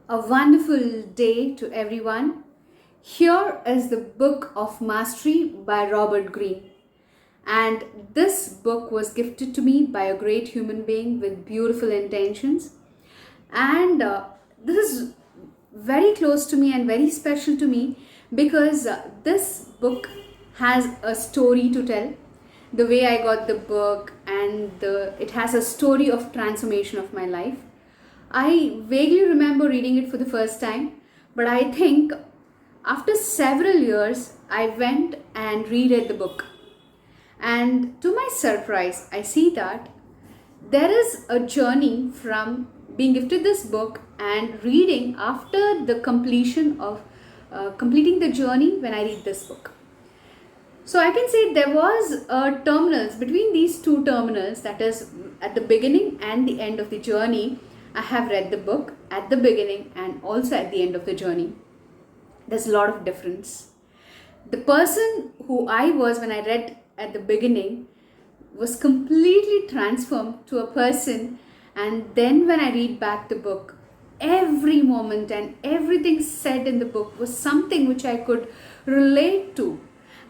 A wonderful day to everyone. Here is the Book of Mastery by Robert Greene. And this book was gifted to me by a great human being with beautiful intentions. And this is very close to me and very special to me because this book has a story to tell. The way I got the book, and it has a story of transformation of my life. I vaguely remember reading it for the first time, but I think after several years, I went and reread the book. And to my surprise, I see that there is a journey from being gifted this book and reading after the completion of completing the journey when I read this book. So I can say there was a terminals between these two terminals, that is at the beginning and the end of the journey. I have read the book at the beginning and also at the end of the journey. There's a lot of difference. The person who I was when I read at the beginning was completely transformed to a person, and then when I read back the book, every moment and everything said in the book was something which I could relate to.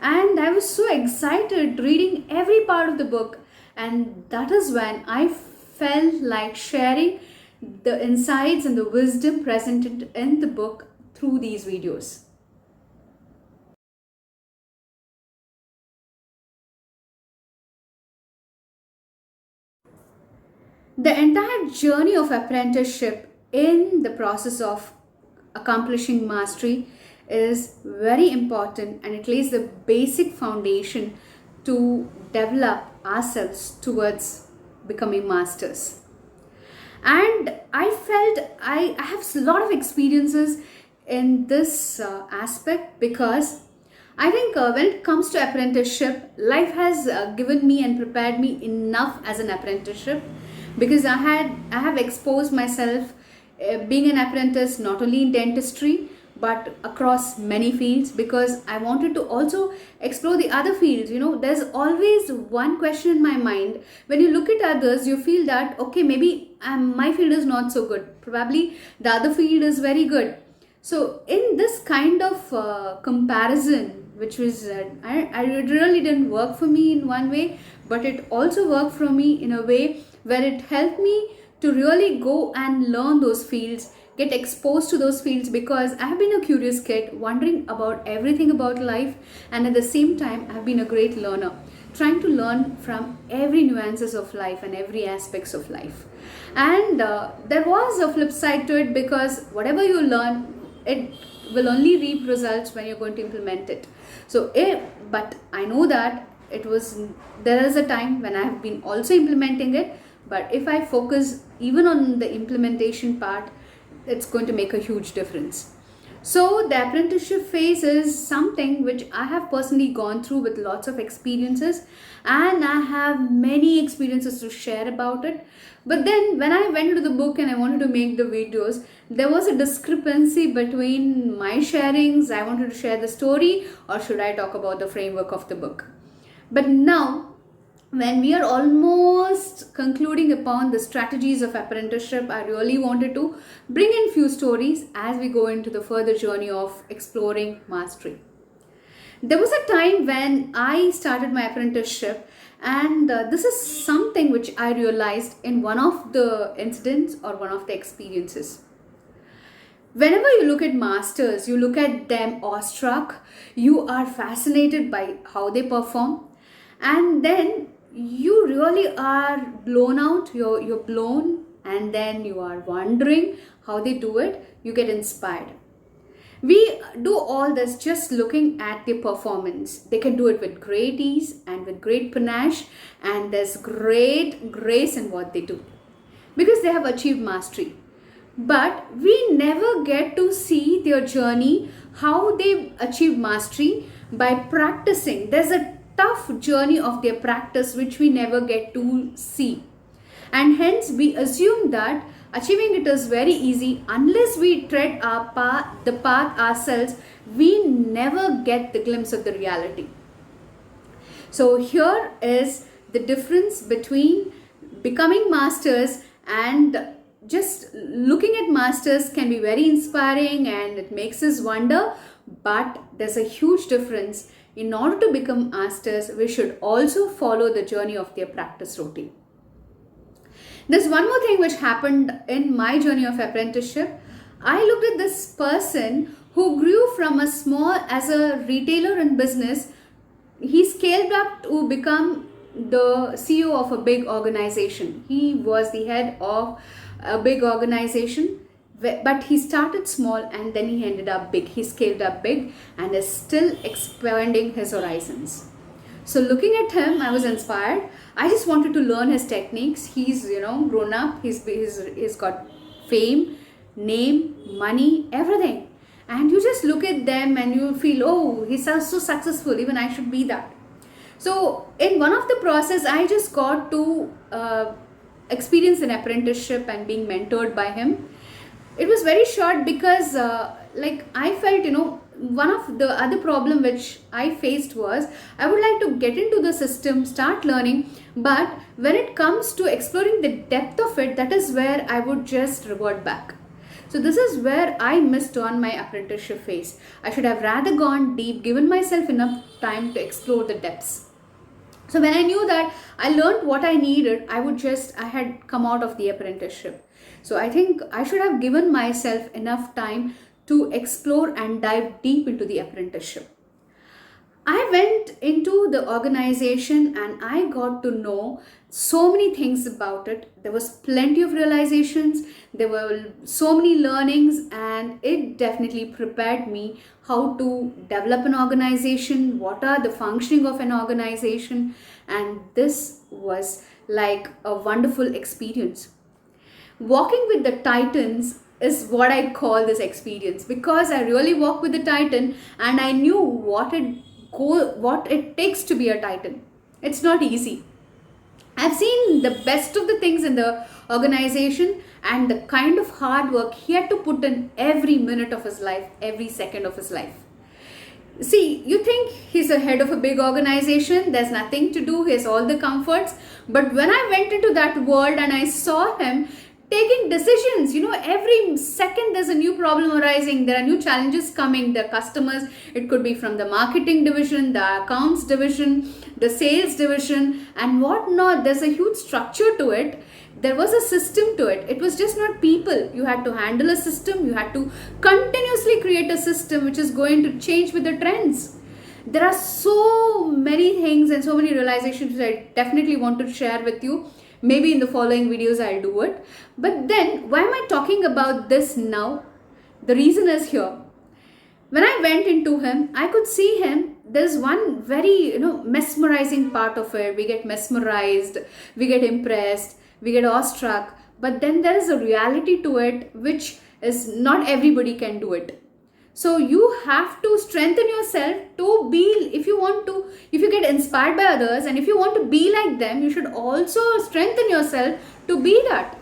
And I was so excited reading every part of the book, and that is when I felt like sharing the insights and the wisdom presented in the book through these videos. The entire journey of apprenticeship in the process of accomplishing mastery is very important, and it lays the basic foundation to develop ourselves towards becoming masters. And I felt I have a lot of experiences in this aspect, because I think when it comes to apprenticeship, life has given me and prepared me enough as an apprenticeship, because I have exposed myself being an apprentice not only in dentistry but across many fields, because I wanted to also explore the other fields. There's always one question in my mind. When you look at others, you feel that okay, maybe my field is not so good, probably the other field is very good. So in this kind of comparison, which was it really didn't work for me in one way, but it also worked for me in a way where it helped me to really go and learn those fields, get exposed to those fields, because I have been a curious kid wondering about everything about life, and at the same time I have been a great learner, trying to learn from every nuances of life and every aspects of life. And there was a flip side to it, because whatever you learn, it will only reap results when you're going to implement it. But I know that there is a time when I have been also implementing it, but if I focus even on the implementation part, it's going to make a huge difference. So the apprenticeship phase is something which I have personally gone through with lots of experiences, and I have many experiences to share about it. But then when I went into the book and I wanted to make the videos, there was a discrepancy between my sharings. I wanted to share the story, or should I talk about the framework of the book? But now, when we are almost concluding upon the strategies of apprenticeship, I really wanted to bring in few stories as we go into the further journey of exploring mastery. There was a time when I started my apprenticeship, and this is something which I realized in one of the incidents or one of the experiences. Whenever you look at masters, you look at them awestruck, you are fascinated by how they perform, and then you really are blown out, you're blown, and then you are wondering how they do it. You get inspired. We do all this just looking at their performance. They can do it with great ease and with great panache, and there's great grace in what they do, because they have achieved mastery. But we never get to see their journey, how they achieve mastery by practicing. There's a tough journey of their practice which we never get to see, and hence we assume that achieving it is very easy. Unless we tread the path ourselves, we never get the glimpse of the reality. So here is the difference between becoming masters and just looking at masters can be very inspiring and it makes us wonder, but there's a huge difference. In order to become masters, we should also follow the journey of their practice routine. There's one more thing which happened in my journey of apprenticeship. I looked at this person who grew from a small, as a retailer in business. He scaled up to become the CEO of a big organization. He was the head of a big organization, but he started small and then he ended up big. He scaled up big and is still expanding his horizons. So looking at him, I was inspired. I just wanted to learn his techniques. He's, grown up. He's got fame, name, money, everything. And you just look at them and you feel, oh, he's so successful. Even I should be that. So in one of the process, I just got to experience an apprenticeship and being mentored by him. It was very short because I felt, one of the other problem which I faced was I would like to get into the system, start learning, but when it comes to exploring the depth of it, that is where I would just revert back. So this is where I missed on my apprenticeship phase. I should have rather gone deep, given myself enough time to explore the depths. So when I knew that I learned what I needed, I had come out of the apprenticeship. So I think I should have given myself enough time to explore and dive deep into the apprenticeship. I went into the organization and I got to know so many things about it. There was plenty of realizations, there were so many learnings, and it definitely prepared me how to develop an organization, what are the functioning of an organization, and this was like a wonderful experience. Walking with the titans is what I call this experience, because I really walked with the titan and I knew what it takes to be a titan. It's not easy. I've seen the best of the things in the organization and the kind of hard work he had to put in every minute of his life, every second of his life. See, you think he's the head of a big organization, there's nothing to do, he has all the comforts. But when I went into that world and I saw him taking decisions, every second there's a new problem arising, there are new challenges coming, the customers, it could be from the marketing division, the accounts division, the sales division and whatnot. There's a huge structure to it. There was a system to it. It was just not people. You had to handle a system. You had to continuously create a system which is going to change with the trends. There are so many things and so many realizations I definitely want to share with you. Maybe in the following videos I'll do it. But then why am I talking about this now? The reason is here. When I went into him, I could see him. There's one very mesmerizing part of it. We get mesmerized, we get impressed, we get awestruck. But then there is a reality to it which is not everybody can do it. So you have to strengthen yourself to be, if you get inspired by others and if you want to be like them, you should also strengthen yourself to be that.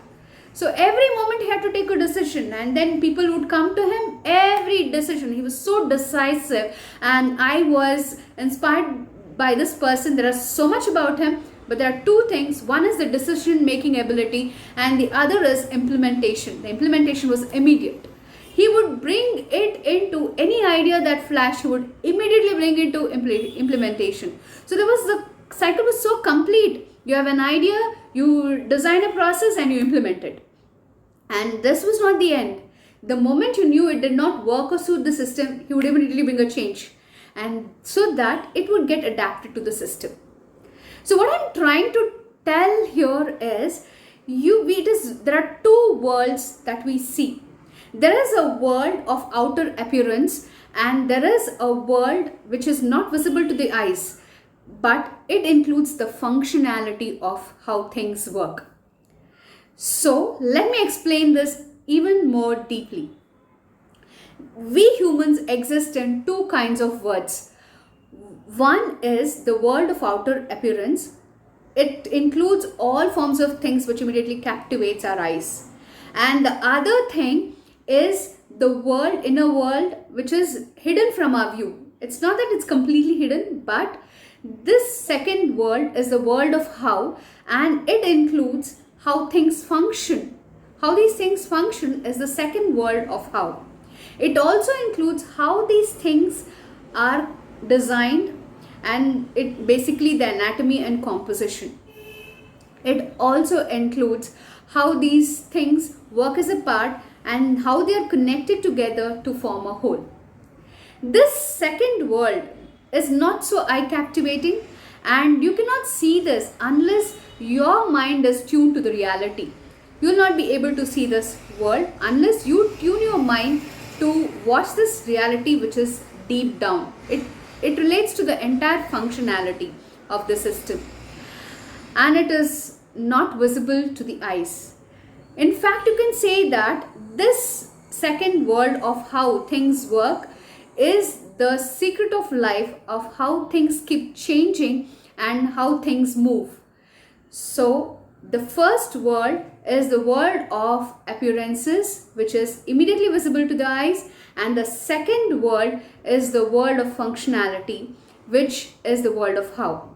So every moment he had to take a decision and then people would come to him, every decision. He was so decisive and I was inspired by this person. There is so much about him, but there are two things. One is the decision making ability and the other is implementation. The implementation was immediate. He would bring it into any idea that flashed, he would immediately bring it to implementation. So the cycle was so complete. You have an idea, you design a process and you implement it. And this was not the end. The moment you knew it did not work or suit the system, he would immediately bring a change. And so that it would get adapted to the system. So what I'm trying to tell here is, there are two worlds that we see. There is a world of outer appearance and there is a world which is not visible to the eyes, but it includes the functionality of how things work. So let me explain this even more deeply. We humans exist in two kinds of worlds. One is the world of outer appearance. It includes all forms of things which immediately captivates our eyes. And the other thing is the inner world, which is hidden from our view. It's not that it's completely hidden, but this second world is the world of how, and it includes how things function, how these things function is the second world of how. It also includes how these things are designed, and it basically the anatomy and composition. It also includes how these things work as a part and how they are connected together to form a whole. This second world is not so eye captivating, and you cannot see this unless your mind is tuned to the reality. You will not be able to see this world unless you tune your mind to watch this reality which is deep down. It relates to the entire functionality of the system, and it is not visible to the eyes. In fact, you can say that this second world of how things work is the secret of life, of how things keep changing and how things move. So the first world is the world of appearances, which is immediately visible to the eyes, and the second world is the world of functionality, which is the world of how.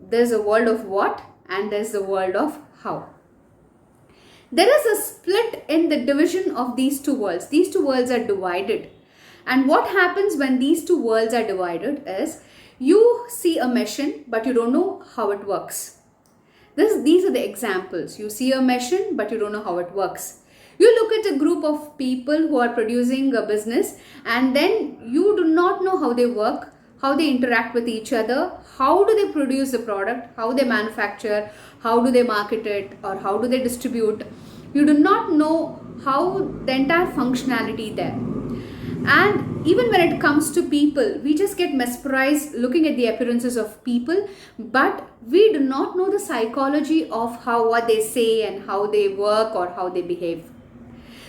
There's a world of what and there's the world of how. There is a split in the division of these two worlds. These two worlds are divided. And what happens when these two worlds are divided is you see a machine, but you don't know how it works. These are the examples. You see a machine, but you don't know how it works. You look at a group of people who are producing a business, and then you do not know how they work, how they interact with each other, how do they produce the product, how they manufacture, how do they market it, or how do they distribute. You do not know how the entire functionality there. And even when it comes to people, we just get mesmerized looking at the appearances of people, but we do not know the psychology of what they say and how they work or how they behave.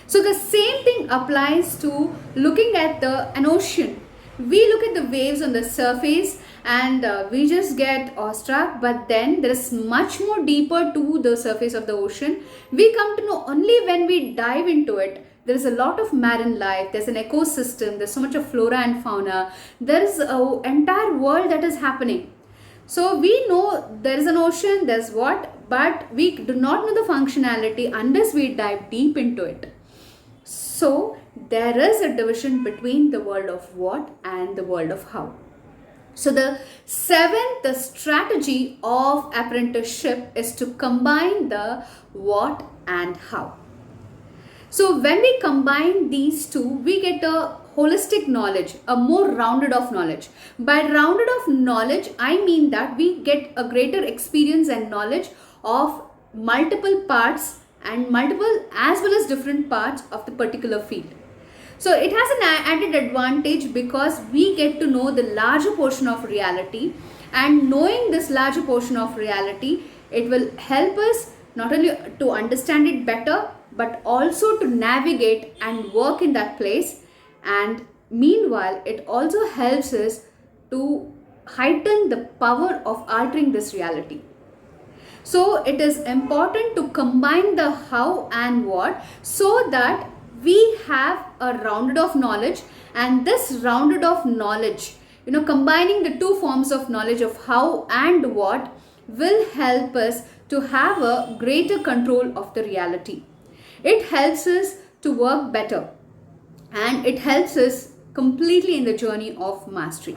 So the same thing applies to looking at an ocean. We look at the waves on the surface and we just get awestruck, but then there is much more deeper to the surface of the ocean. We come to know only when we dive into it. There is a lot of marine life, there's an ecosystem, there's so much of flora and fauna, there is an entire world that is happening. So we know there is an ocean, there's what, but we do not know the functionality unless we dive deep into it. So there is a division between the world of what and the world of how. So the strategy of apprenticeship is to combine the what and how. So when we combine these two, we get a holistic knowledge, a more rounded off knowledge. By rounded off knowledge, I mean that we get a greater experience and knowledge of multiple parts and multiple as well as different parts of the particular field. So it has an added advantage because we get to know the larger portion of reality, and knowing this larger portion of reality, it will help us not only to understand it better, but also to navigate and work in that place. And meanwhile, it also helps us to heighten the power of altering this reality. So it is important to combine the how and what so that we have a rounded off knowledge, and this rounded off knowledge, combining the two forms of knowledge of how and what will help us to have a greater control of the reality. It helps us to work better, and it helps us completely in the journey of mastery.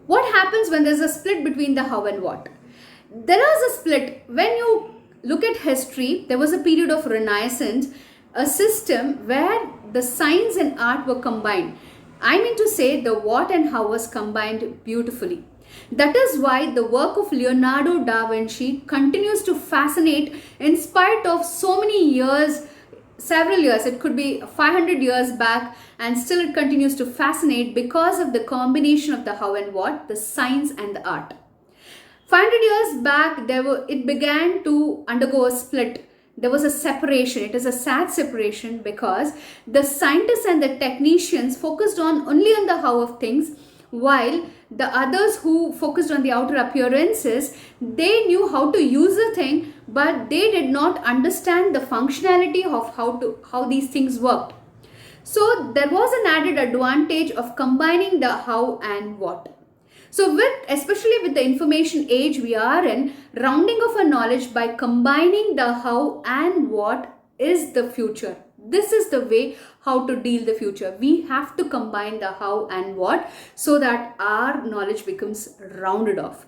What happens when there's a split between the how and what? There is a split. When you look at history, there was a period of Renaissance, a system where the science and art were combined. I mean to say the what and how was combined beautifully. That is why the work of Leonardo da Vinci continues to fascinate in spite of so many years, several years. It could be 500 years back, and still it continues to fascinate because of the combination of the how and what, the science and the art. 500 years back, it began to undergo a split. There was a separation. It is a sad separation because the scientists and the technicians focused only on the how of things, while the others who focused on the outer appearances, they knew how to use the thing, but they did not understand the functionality of how these things worked. So there was an added advantage of combining the how and what. So especially with the information age we are in, rounding of a knowledge by combining the how and what is the future. This is the way how to deal the future. We have to combine the how and what so that our knowledge becomes rounded off.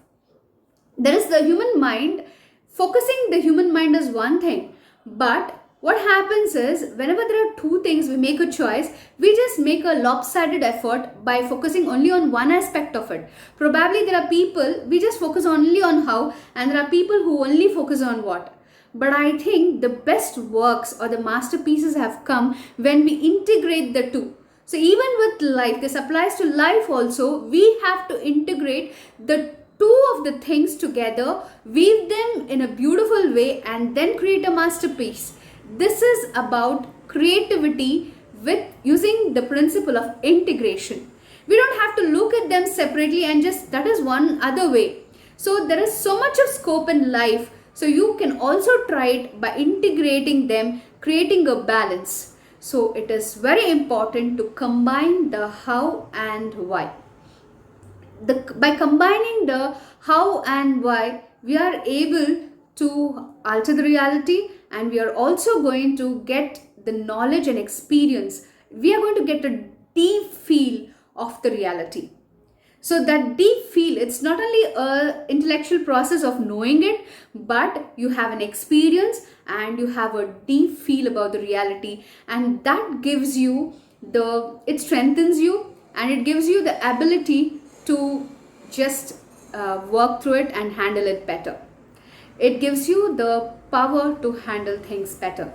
There is the human mind. Focusing the human mind is one thing, but what happens is whenever there are two things, we make a choice, we just make a lopsided effort by focusing only on one aspect of it. Probably there are people, we just focus only on how, and there are people who only focus on what. But I think the best works or the masterpieces have come when we integrate the two. So even with life, this applies to life also, we have to integrate the two of the things together, weave them in a beautiful way, and then create a masterpiece. This is about creativity with using the principle of integration. We don't have to look at them separately and just that is one other way. So there is so much of scope in life. So you can also try it by integrating them, creating a balance. So it is very important to combine the how and why. By combining the how and why, we are able to alter the reality, and we are also going to get the knowledge and experience. We are going to get a deep feel of the reality. So that deep feel, it's not only a intellectual process of knowing it, but you have an experience and you have a deep feel about the reality, and that gives you it strengthens you, and it gives you the ability to just work through it and handle it better. It gives you the power to handle things better.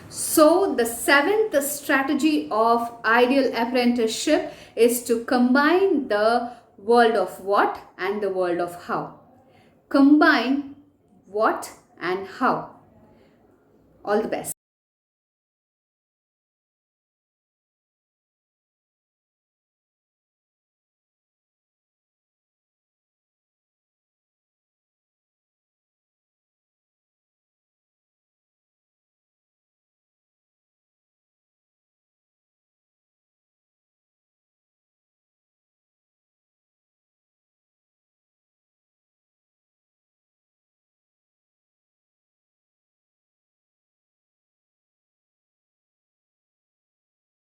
So the seventh strategy of ideal apprenticeship is to combine the world of what and the world of how. Combine what and how. All the best.